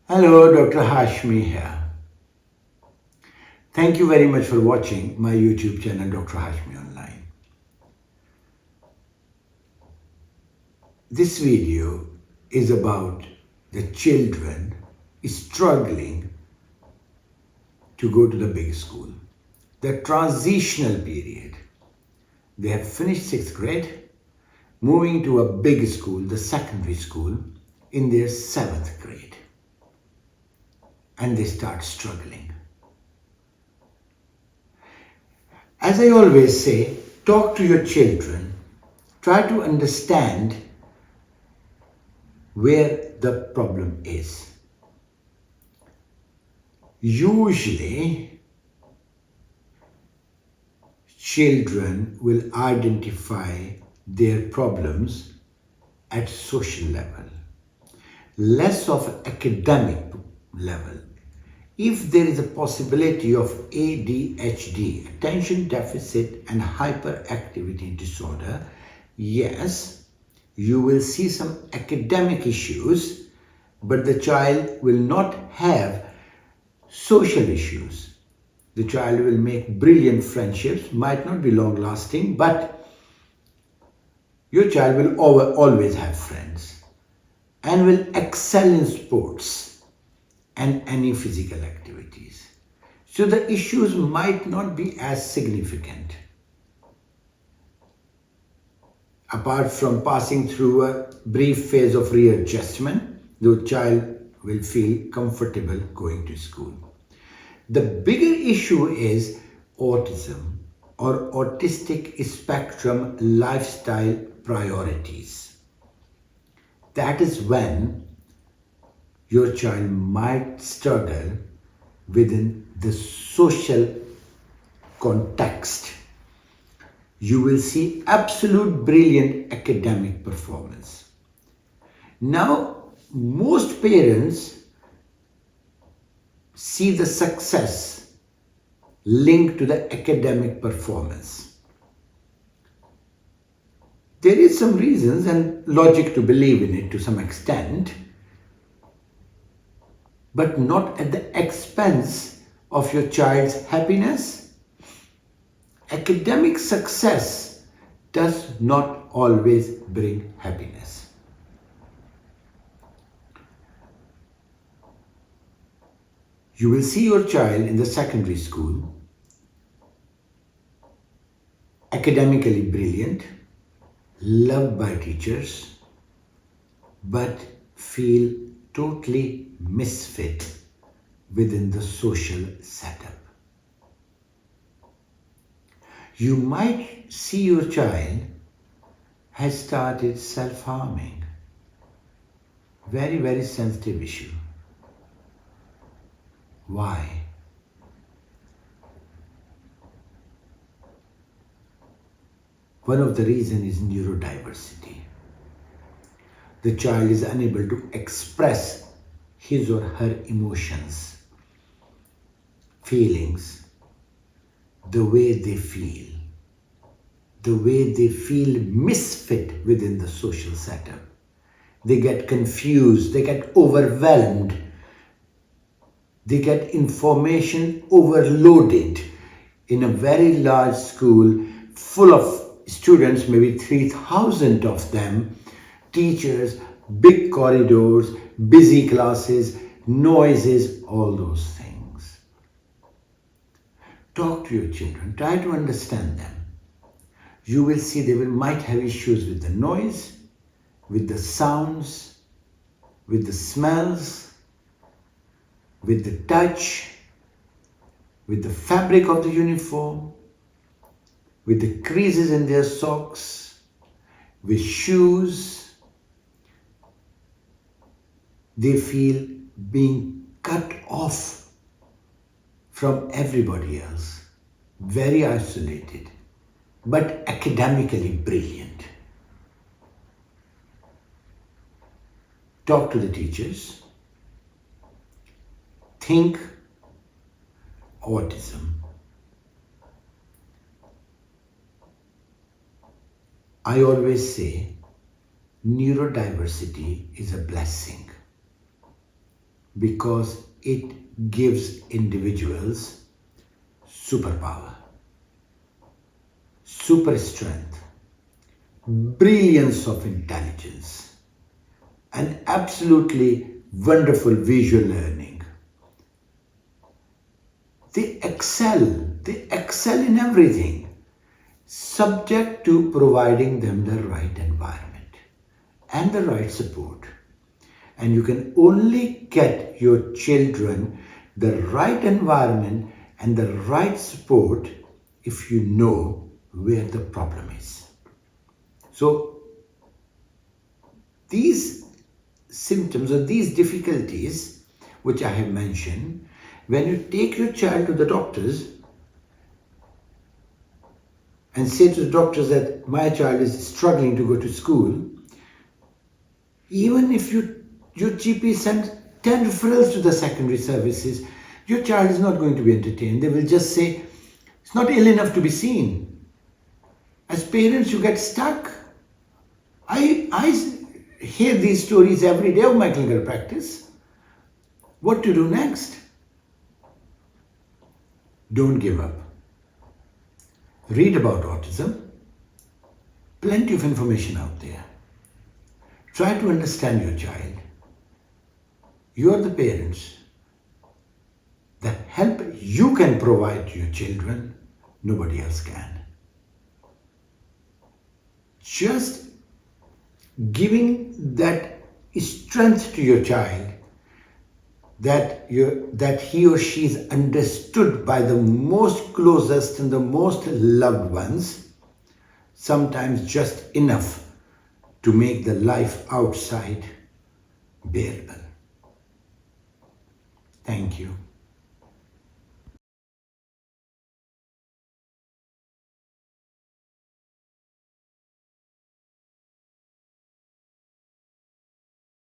Hello, Dr. Hashmi here. Thank you very much for watching my YouTube channel, Dr. Hashmi Online. This video is about the children struggling to go to the big school. The transitional period. They have finished 6th grade, moving to a big school, the secondary school, in their 7th grade. And they start struggling. As I always say, talk to your children. Try to understand where the problem is. Usually, children will identify their problems at social level, less of academic level. If there is a possibility of ADHD, attention deficit and hyperactivity disorder, yes, you will see some academic issues, but the child will not have social issues. The child will make brilliant friendships, might not be long lasting, but your child will always have friends and will excel in sports and any physical activities. So the issues might not be as significant. Apart from passing through a brief phase of readjustment, the child will feel comfortable going to school. The bigger issue is autism or autistic spectrum lifestyle priorities. That is when your child might struggle within the social context. You will see absolute brilliant academic performance. Now, most parents see the success linked to the academic performance. There is some reasons and logic to believe in it to some extent, but not at the expense of your child's happiness. Academic success does not always bring happiness. You will see your child in the secondary school, academically brilliant, loved by teachers, but feel totally misfit within the social setup. You might see your child has started self-harming. Very, very sensitive issue. Why? One of the reasons is neurodiversity. The child is unable to express his or her emotions, feelings, the way they feel misfit within the social setup. They get confused, they get overwhelmed, they get information overloaded in a very large school full of students, maybe 3,000 of them, teachers, big corridors, busy classes, noises, all those things. Talk to your children, try to understand them. You will see they might have issues with the noise, with the sounds, with the smells, with the touch, with the fabric of the uniform, with the creases in their socks, with shoes. They feel being cut off from everybody else, very isolated, but academically brilliant. Talk to the teachers. Think autism. I always say neurodiversity is a blessing. because it gives individuals superpower, super strength, brilliance of intelligence, and absolutely wonderful visual learning. They excel in everything, subject to providing them the right environment and the right support. And you can only get your children the right environment and the right support if you know where the problem is. So these symptoms or these difficulties which I have mentioned, when you take your child to the doctors and say to the doctors that my child is struggling to go to school, even if your GP sends 10 referrals to the secondary services, your child is not going to be entertained. They will just say, it's not ill enough to be seen. As parents, you get stuck. I hear these stories every day of my clinical practice. What to do next? Don't give up. Read about autism. Plenty of information out there. Try to understand your child. You are the parents. The help you can provide to your children, nobody else can. Just giving that strength to your child, that he or she is understood by the most closest and the most loved ones, sometimes just enough to make the life outside bearable. Thank you.